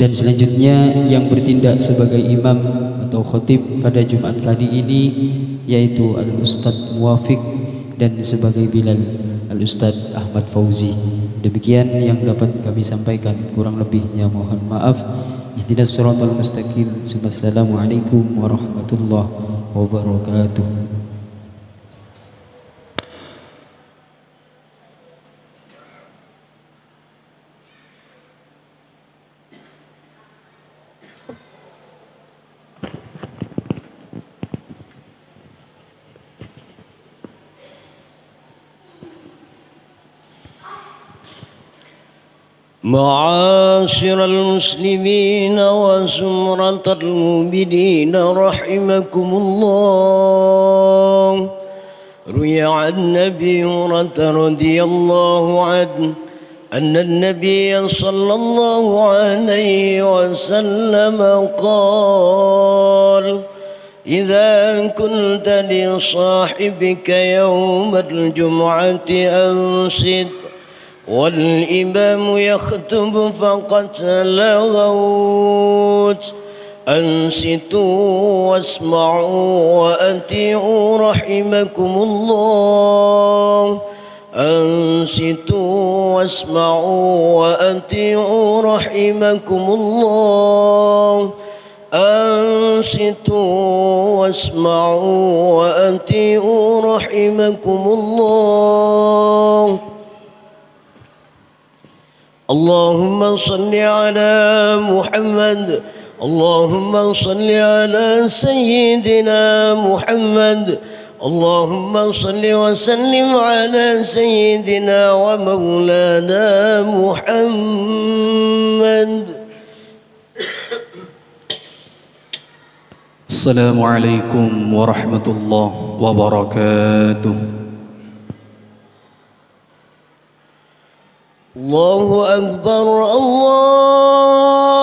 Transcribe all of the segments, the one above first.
Dan selanjutnya yang bertindak sebagai imam atau khatib pada Jumat kali ini yaitu Al-Ustadz Muwafiq, dan sebagai Bilal Al-Ustadz Ahmad Fauzi. Demikian yang dapat kami sampaikan, kurang lebihnya mohon maaf. Ihdinas siratal mustaqim. Wassalamualaikum warahmatullahi wabarakatuh. معاشر المسلمين وزمرة المؤمنين رحمكم الله. روي عن أبي هريرة رضي الله عنه أن النبي صلى الله عليه وسلم قال: إذا كنت لصاحبك يوم الجمعة أنصت والإمام يخطب فقد لغوت، أنصتوا واسمعوا وأطيعوا رحمكم الله. أنصتوا واسمعوا وأطيعوا رحمكم الله. أنصتوا واسمعوا وأطيعوا رحمكم الله. اللهم صل على محمد. اللهم صل على سيدنا محمد. اللهم صل وسلم على سيدنا ومولانا محمد. السلام عليكم ورحمة الله وبركاته. الله أكبر الله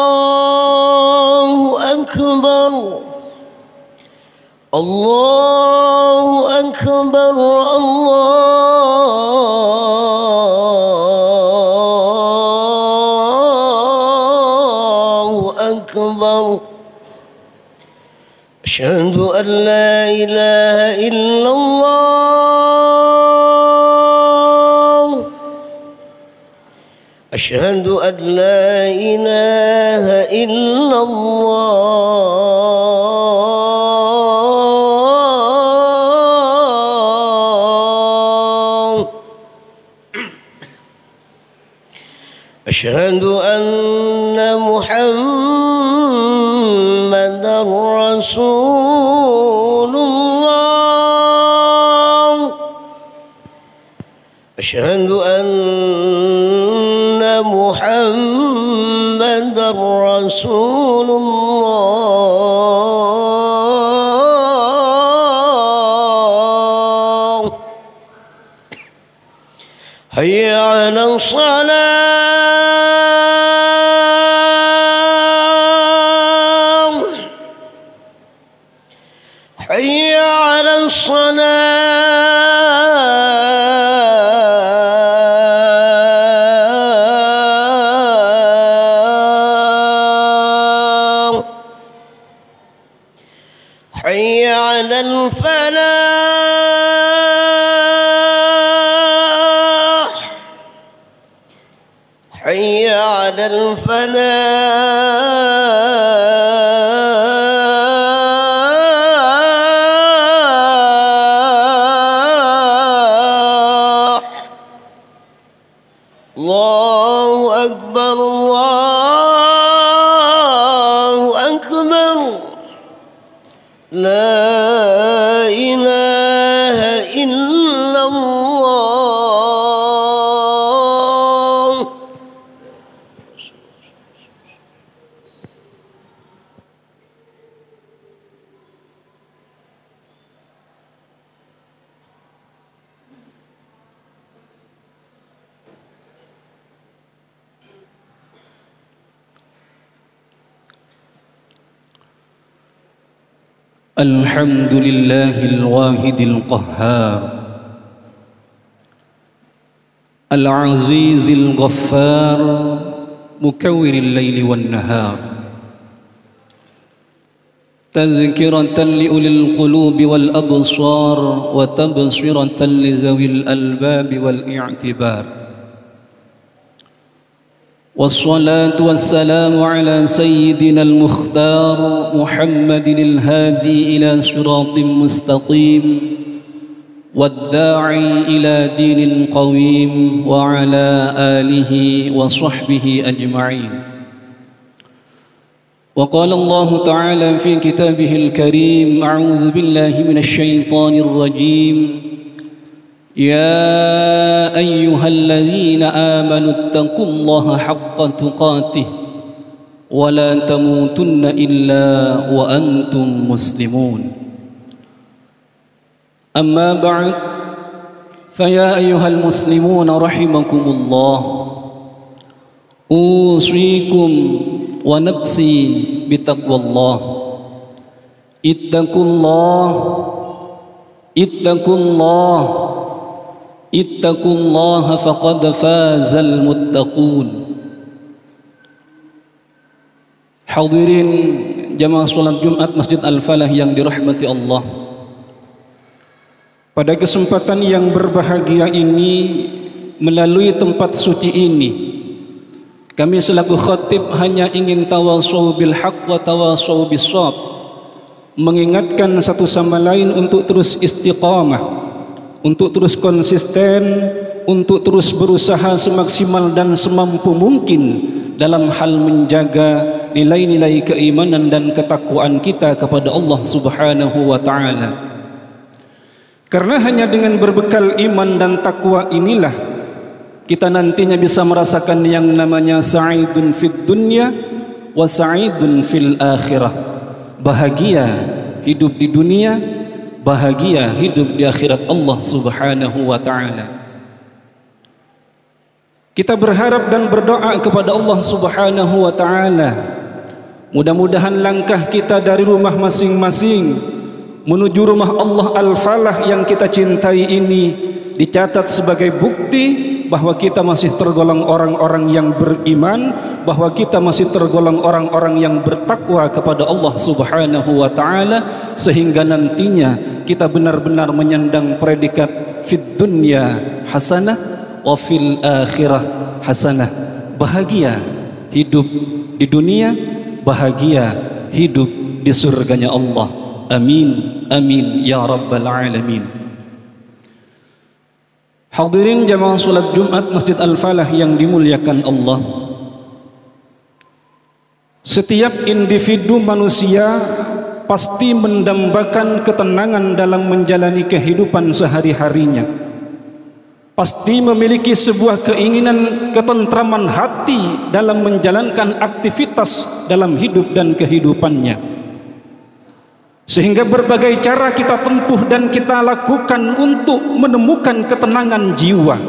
أكبر الله أكبر الله أكبر. أشهد أن لا إله إلا الله. أشهد أن لا إله إلا الله. أشهد أن محمدًا رسول الله. أشهد أن محمد رسول الله. هيا على الصلاة. هيا على الصلاة. حي على الفلاح. حي على الفلاح. الله أكبر الله أكبر. لا إله إلا الله. الحمد لله الواحد القهار العزيز الغفار مكور الليل والنهار تذكرة لأولي القلوب والأبصار وتبصرة لذوي الألباب والاعتبار والصلاة والسلام على سيدنا المختار محمد الهادي إلى صراط مستقيم والداعي إلى دين قويم وعلى آله وصحبه أجمعين. وقال الله تعالى في كتابه الكريم: أعوذ بالله من الشيطان الرجيم، يا أيها الذين آمنوا اتقوا الله حق تقاته ولا تموتن إلا وأنتم مسلمون. أما بعد، فيا أيها المسلمون رحمكم الله، أوصيكم ونفسي بتقوى الله. اتقوا الله اتقوا الله اتقوا الله فقد فاز المتقون. Hadirin jamaah salat Jumat Masjid Al-Falah yang dirahmati Allah, pada kesempatan yang berbahagia ini, melalui tempat suci ini, kami selaku khatib hanya ingin tawasau bil haq wa tawasau bis shawab, mengingatkan satu sama lain untuk terus istiqamah, untuk terus konsisten, untuk terus berusaha semaksimal dan semampu mungkin dalam hal menjaga nilai-nilai keimanan dan ketakwaan kita kepada Allah Subhanahu wa ta'ala. Karena hanya dengan berbekal iman dan takwa inilah kita nantinya bisa merasakan yang namanya sa'idun fid dunya wa sa'idun fil akhirah. Bahagia hidup di dunia, bahagia hidup di akhirat Allah Subhanahu wa ta'ala. Kita berharap dan berdoa kepada Allah Subhanahu wa ta'ala, mudah-mudahan langkah kita dari rumah masing-masing menuju rumah Allah Al-Falah yang kita cintai ini dicatat sebagai bukti bahwa kita masih tergolong orang-orang yang beriman, bahwa kita masih tergolong orang-orang yang bertakwa kepada Allah Subhanahu wa ta'ala, sehingga nantinya kita benar-benar menyandang predikat fid dunya hasanah wa fil akhirah hasanah. Bahagia hidup di dunia, bahagia hidup di surganya Allah. Amin amin ya rabbal alamin. Hadirin jamaah salat Jumat Masjid Al-Falah yang dimuliakan Allah, setiap individu manusia pasti mendambakan ketenangan dalam menjalani kehidupan sehari-harinya, pasti memiliki sebuah keinginan ketentraman hati dalam menjalankan aktivitas dalam hidup dan kehidupannya. Sehingga berbagai cara kita tempuh dan kita lakukan untuk menemukan ketenangan jiwa,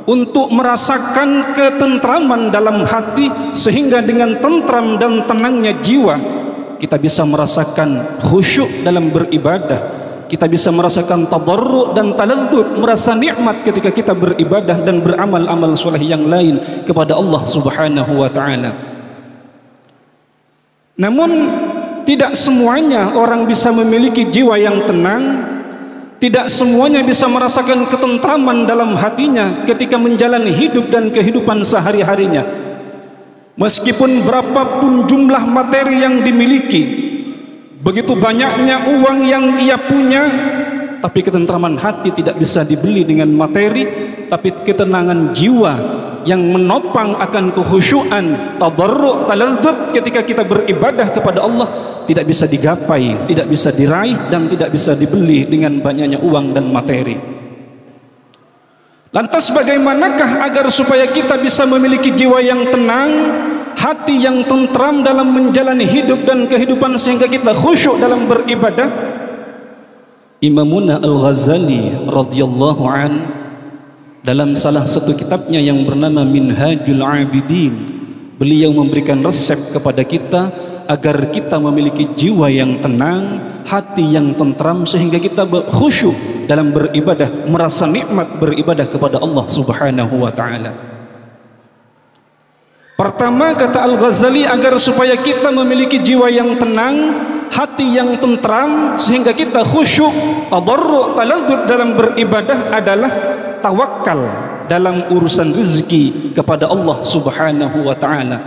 untuk merasakan ketentraman dalam hati, sehingga dengan tentram dan tenangnya jiwa kita bisa merasakan khusyuk dalam beribadah, kita bisa merasakan tadarru' dan taladzud, merasa nikmat ketika kita beribadah dan beramal-amal soleh yang lain kepada Allah Subhanahu wa ta'ala. Namun tidak semuanya orang bisa memiliki jiwa yang tenang, tidak semuanya bisa merasakan ketentraman dalam hatinya ketika menjalani hidup dan kehidupan sehari-harinya. Meskipun berapapun jumlah materi yang dimiliki, begitu banyaknya uang yang ia punya, tapi ketentraman hati tidak bisa dibeli dengan materi. Tapi ketenangan jiwa yang menopang akan kekhusyuan, tadarru', taladzud ketika kita beribadah kepada Allah tidak bisa digapai, tidak bisa diraih, dan tidak bisa dibeli dengan banyaknya uang dan materi. Lantas bagaimanakah agar supaya kita bisa memiliki jiwa yang tenang, hati yang tentram dalam menjalani hidup dan kehidupan, sehingga kita khusyuk dalam beribadah? Imamuna Al-Ghazali radhiyallahu an dalam salah satu kitabnya yang bernama Minhajul Abidin, beliau memberikan resep kepada kita agar kita memiliki jiwa yang tenang, hati yang tentram, sehingga kita khusyuk dalam beribadah, merasa nikmat beribadah kepada Allah Subhanahu wa ta'ala. Pertama, kata Al-Ghazali, agar supaya kita memiliki jiwa yang tenang, hati yang tentram, sehingga kita khusyuk, tadarru', taladzud dalam beribadah adalah tawakal dalam urusan rezeki kepada Allah Subhanahu wa ta'ala.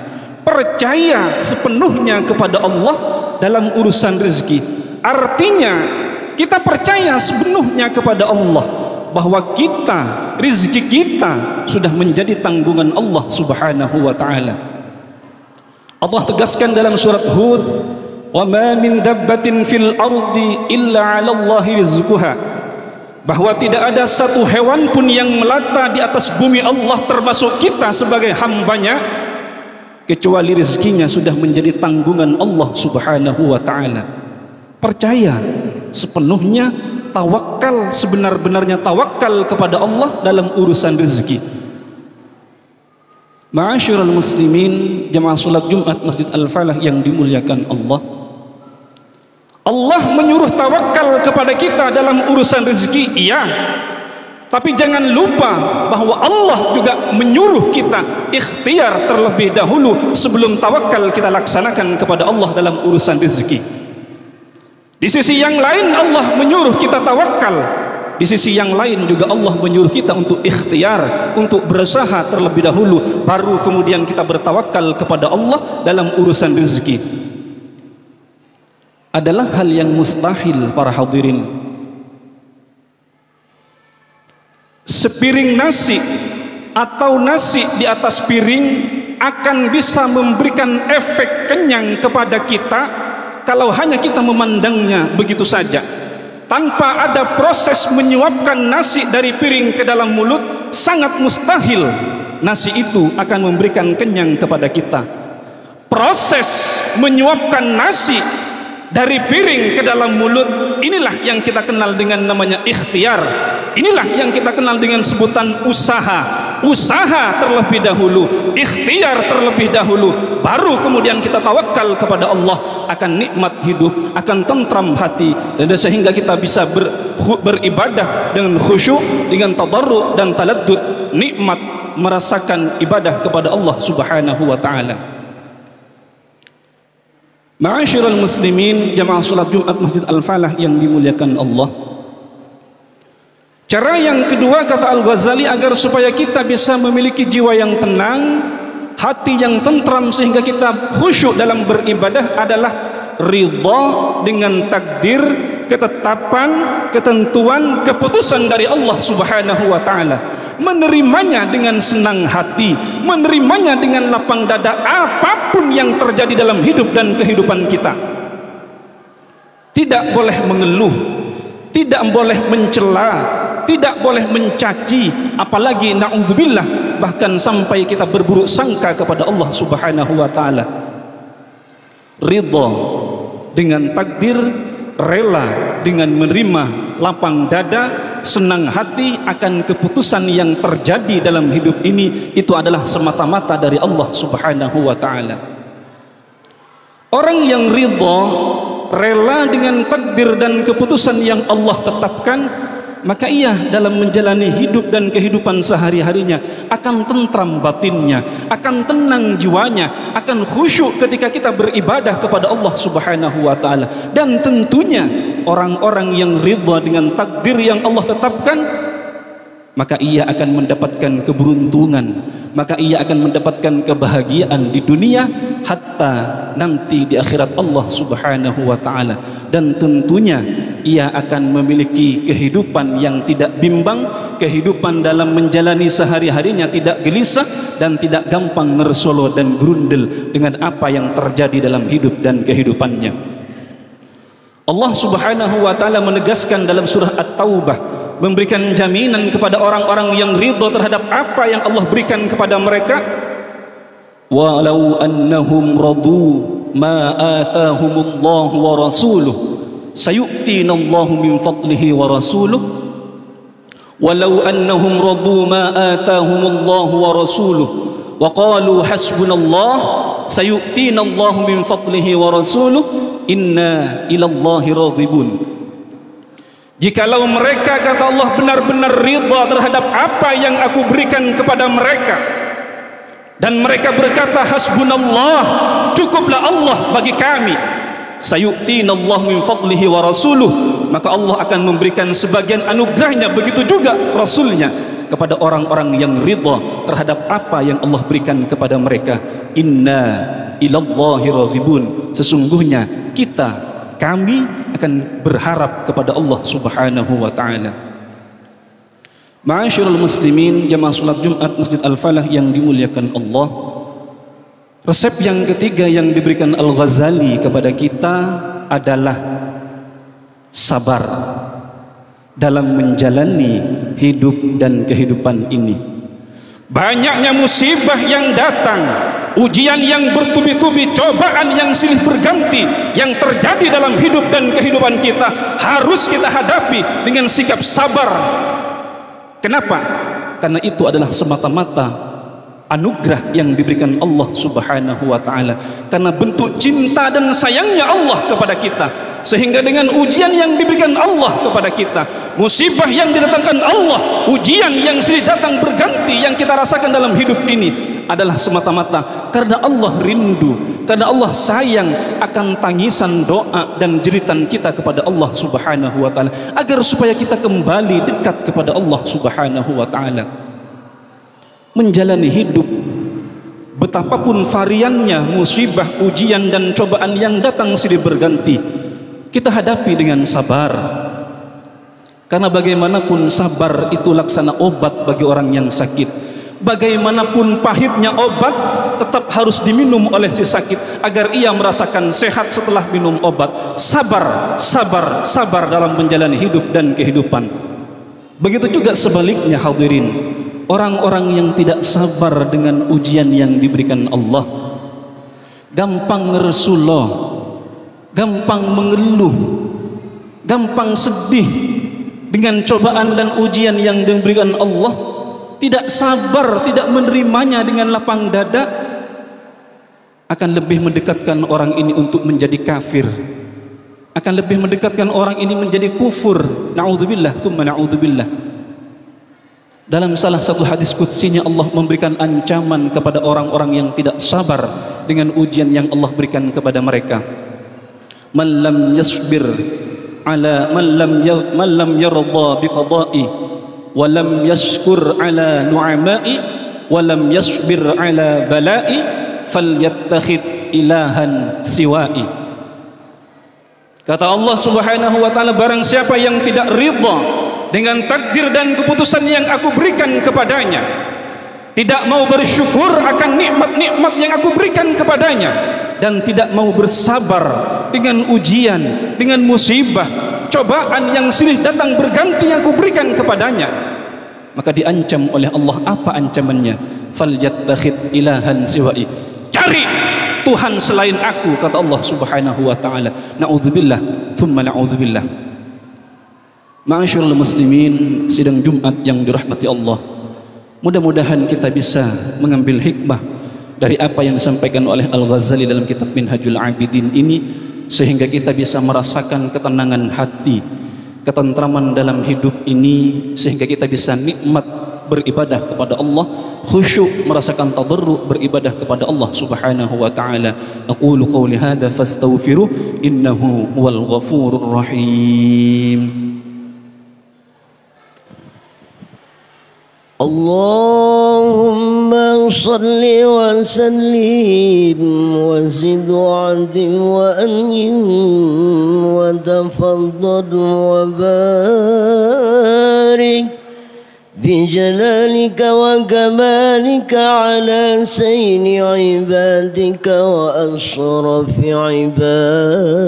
Percaya sepenuhnya kepada Allah dalam urusan rezeki. Artinya kita percaya sepenuhnya kepada Allah bahwa kita, rezeki kita sudah menjadi tanggungan Allah Subhanahu wa ta'ala. Allah tegaskan dalam surat Hud, wa ma min dabbatin fil ardi illa 'ala Allahi rizquha, bahwa tidak ada satu hewan pun yang melata di atas bumi Allah termasuk kita sebagai hambanya kecuali rezekinya sudah menjadi tanggungan Allah Subhanahu wa ta'ala. Percaya sepenuhnya, tawakal sebenar-benarnya tawakal kepada Allah dalam urusan rezeki. Ma'asyiral muslimin, jemaah salat Jumat Masjid Al-Falah yang dimuliakan Allah, Allah menyuruh tawakal kepada kita dalam urusan rezeki, iya. Tapi jangan lupa bahwa Allah juga menyuruh kita ikhtiar terlebih dahulu sebelum tawakal kita laksanakan kepada Allah dalam urusan rezeki. Di sisi yang lain Allah menyuruh kita tawakal, di sisi yang lain juga Allah menyuruh kita untuk ikhtiar, untuk berusaha terlebih dahulu, baru kemudian kita bertawakal kepada Allah dalam urusan rezeki. Adalah hal yang mustahil para hadirin. Sepiring nasi atau nasi di atas piring akan bisa memberikan efek kenyang kepada kita kalau hanya kita memandangnya begitu saja, tanpa ada proses menyuapkan nasi dari piring ke dalam mulut. Sangat mustahil nasi itu akan memberikan kenyang kepada kita. Proses menyuapkan nasi dari piring ke dalam mulut, inilah yang kita kenal dengan namanya ikhtiar. Inilah yang kita kenal dengan sebutan usaha. Usaha terlebih dahulu, ikhtiar terlebih dahulu, baru kemudian kita tawakal kepada Allah, akan nikmat hidup, akan tentram hati, dan sehingga kita bisa beribadah dengan khusyuk, dengan tadarru' dan taladdud, nikmat merasakan ibadah kepada Allah Subhanahu wa ta'ala. Ma'asyiral muslimin, jamaah salat Jumat Masjid Al-Falah yang dimuliakan Allah, cara yang kedua kata Al-Ghazali agar supaya kita bisa memiliki jiwa yang tenang, hati yang tentram sehingga kita khusyuk dalam beribadah adalah ridha dengan takdir, ketetapan, ketentuan, keputusan dari Allah Subhanahu wa ta'ala. Menerimanya dengan senang hati, menerimanya dengan lapang dada apapun yang terjadi dalam hidup dan kehidupan kita. Tidak boleh mengeluh, tidak boleh mencela, tidak boleh mencaci, apalagi na'udzubillah bahkan sampai kita berburuk sangka kepada Allah Subhanahu wa ta'ala. Ridha dengan takdir, rela dengan menerima, lapang dada, senang hati akan keputusan yang terjadi dalam hidup ini, itu adalah semata-mata dari Allah Subhanahu wa ta'ala. Orang yang ridha, rela dengan takdir dan keputusan yang Allah tetapkan, maka ia dalam menjalani hidup dan kehidupan sehari-harinya akan tentram batinnya, akan tenang jiwanya, akan khusyuk ketika kita beribadah kepada Allah Subhanahu wa ta'ala. Dan tentunya orang-orang yang ridha dengan takdir yang Allah tetapkan, maka ia akan mendapatkan keberuntungan, maka ia akan mendapatkan kebahagiaan di dunia hatta nanti di akhirat Allah Subhanahu wa ta'ala. Dan tentunya ia akan memiliki kehidupan yang tidak bimbang, kehidupan dalam menjalani sehari-harinya tidak gelisah dan tidak gampang ngersolo dan grundel dengan apa yang terjadi dalam hidup dan kehidupannya. Allah Subhanahu wa ta'ala menegaskan dalam surah At-Taubah, memberikan jaminan kepada orang-orang yang ridha terhadap apa yang Allah berikan kepada mereka. Walau annahum radu ma atahumullahu wa rasuluhu sayu'tinallahu min fadlihi wa rasuluhu walau annahum radu ma atahumullahu wa rasuluhu wa qalu hasbunallah sayu'tinallahu min fadlihi wa rasuluhu inna ilallahi radhibun. Jikalau mereka, kata Allah, benar-benar ridha terhadap apa yang aku berikan kepada mereka, Dan mereka berkata, hasbunallah, cukuplah Allah bagi kami. Sayu'tinallahu min fadlihi wa rasuluh, maka Allah akan memberikan sebagian anugerahnya, begitu juga Rasulnya, kepada orang-orang yang ridha terhadap apa yang Allah berikan kepada mereka. Inna ilallahi raghibun, sesungguhnya kami akan berharap kepada Allah subhanahu wa ta'ala. Ma'asyiral muslimin, jamaah salat Jumat Masjid Al-Falah yang dimuliakan Allah, resep yang ketiga yang diberikan Al-Ghazali kepada kita adalah sabar dalam menjalani hidup dan kehidupan ini. Banyaknya musibah yang datang, ujian yang bertubi-tubi, cobaan yang silih berganti yang terjadi dalam hidup dan kehidupan kita, harus kita hadapi dengan sikap sabar. Kenapa? Karena itu adalah semata-mata anugerah yang diberikan Allah subhanahu wa ta'ala, karena bentuk cinta dan sayangnya Allah kepada kita, sehingga dengan ujian yang diberikan Allah kepada kita, musibah yang didatangkan Allah, ujian yang silih datang berganti yang kita rasakan dalam hidup ini, adalah semata-mata karena Allah rindu, karena Allah sayang akan tangisan, doa dan jeritan kita kepada Allah subhanahu wa ta'ala, agar supaya kita kembali dekat kepada Allah subhanahu wa ta'ala. Menjalani hidup, betapapun variannya musibah, ujian dan cobaan yang datang silih berganti, kita hadapi dengan sabar. Karena bagaimanapun sabar itu laksana obat bagi orang yang sakit. Bagaimanapun pahitnya obat, tetap harus diminum oleh si sakit agar ia merasakan sehat setelah minum obat. Sabar, sabar, sabar dalam menjalani hidup dan kehidupan. Begitu juga sebaliknya hadirin, orang-orang yang tidak sabar dengan ujian yang diberikan Allah, gampang ngeresuloh, gampang mengeluh, gampang sedih dengan cobaan dan ujian yang diberikan Allah, tidak sabar, tidak menerimanya dengan lapang dada, akan lebih mendekatkan orang ini untuk menjadi kafir, akan lebih mendekatkan orang ini menjadi kufur. Na'udzubillah, thumma na'udzubillah. Dalam salah satu hadis qudsinya Allah memberikan ancaman kepada orang-orang yang tidak sabar dengan ujian yang Allah berikan kepada mereka. Man lam yasbir ala man lam yarda biqada'i wa lam yashkur ala nu'ama'i wa lam yasbir ala bala'i falyattakhid ilahan siwa'i. Kata Allah subhanahu wa ta'ala, barang siapa yang tidak ridha dengan takdir dan keputusan yang aku berikan kepadanya, tidak mau bersyukur akan nikmat-nikmat yang aku berikan kepadanya, dan tidak mau bersabar dengan ujian, dengan musibah, cobaan yang silih datang berganti yang aku berikan kepadanya, maka diancam oleh Allah. Apa ancamannya? Falyattakhid ilahan siwa'i, cari Tuhan selain aku, kata Allah subhanahu wa ta'ala. Na'udzubillah, thumma na'udzubillah. Ma'asyiral muslimin, sidang Jumat yang dirahmati Allah, mudah-mudahan kita bisa mengambil hikmah dari apa yang disampaikan oleh Al-Ghazali dalam kitab Minhajul Abidin ini, sehingga kita bisa merasakan ketenangan hati, ketentraman dalam hidup ini, sehingga kita bisa nikmat beribadah kepada Allah, khusyuk, merasakan tadarru' beribadah kepada Allah subhanahu wa ta'ala. Aqulu qawli hadha fastaghfiruh innahu huwal ghafurur rahim. Allahumma salli wa sallim wa zid wa adim wa anim wa tafaddal wa barik بجلالك وجمالك على سين عبادك وأشرف عبادك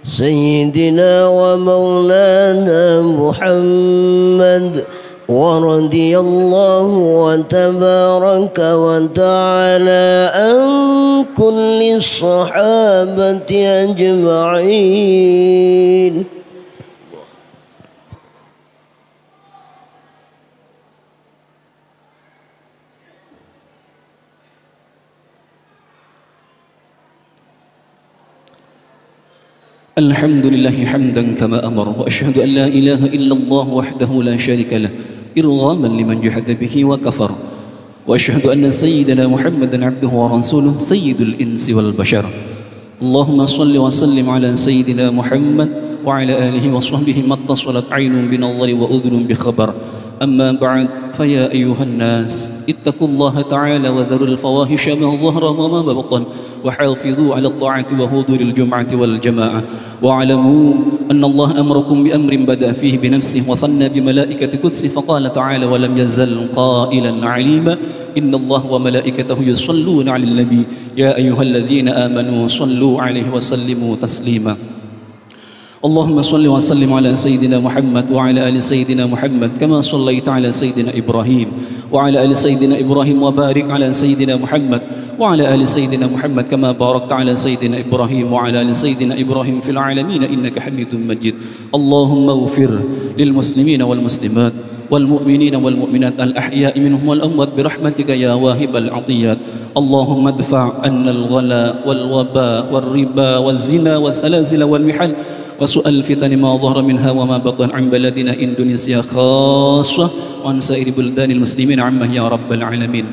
سيدنا ومولانا محمد ورضي الله وتبارك وتعالى عن كل الصحابة أجمعين. Alhamdulillahi hamdan kama amara wa asyhadu an la ilaha illallah wahdahu la syarika lah irghaman liman jahada bihi wa kafar وأشهد أن سيدنا محمدا عبده ورسوله سيد الإنس والبشر. اللهم صل وسلم على سيدنا محمد وعلى آله وصحبه ما اتصلت عين بنظر وأذن بخبر. أما بعد فيا أيها الناس اتقوا الله تعالى وذروا الفواحش ما ظهر وما بطن وحافظوا على الطاعة وحضور الجمعة والجماعة واعلموا أن الله أمركم بأمر بدأ فيه بنفسه وثنى بملائكة قدسه فقال تعالى ولم يزل قائلا عليما إن الله وملائكته يصلون على النبي يا أيها الذين آمنوا صلوا عليه وسلموا تسليما. اللهم صل وسلم على سيدنا محمد وعلى آل سيدنا محمد كما صليت على سيدنا إبراهيم وعلى آل سيدنا إبراهيم وبارك على سيدنا محمد وعلى آل سيدنا محمد كما باركت على سيدنا إبراهيم وعلى آل سيدنا إبراهيم في العالمين إنك حميد مجيد. اللهم اغفر للمسلمين والمسلمات والمؤمنين والمؤمنات الأحياء منهم والأموات برحمتك يا واهب العطيات. اللهم ادفع عنا الغلاء والوباء والربا والزنا والسلاسل والمحن وسوء الفتن ما ظهر منها وما بطن عن بلدنا إندونيسيا خاصة وعن سائر بلدان المسلمين عامة يا رب العالمين.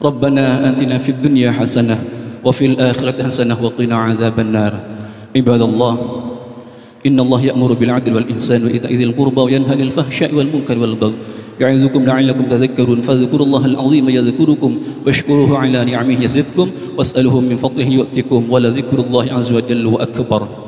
ربنا آتنا في الدنيا حسنة وفي الآخرة حسنة وقنا عذاب النار. عباد الله إن الله يأمر بالعدل والإحسان وإيتاء ذي القربى وينهى عن الفحشاء والمنكر والبغي يعظكم لعلكم تذكرون فاذكروا الله العظيم يذكركم واشكروه على نعمه يزدكم واسألوه من فضله يؤتكم ولذكر الله عز وجل وأكبر.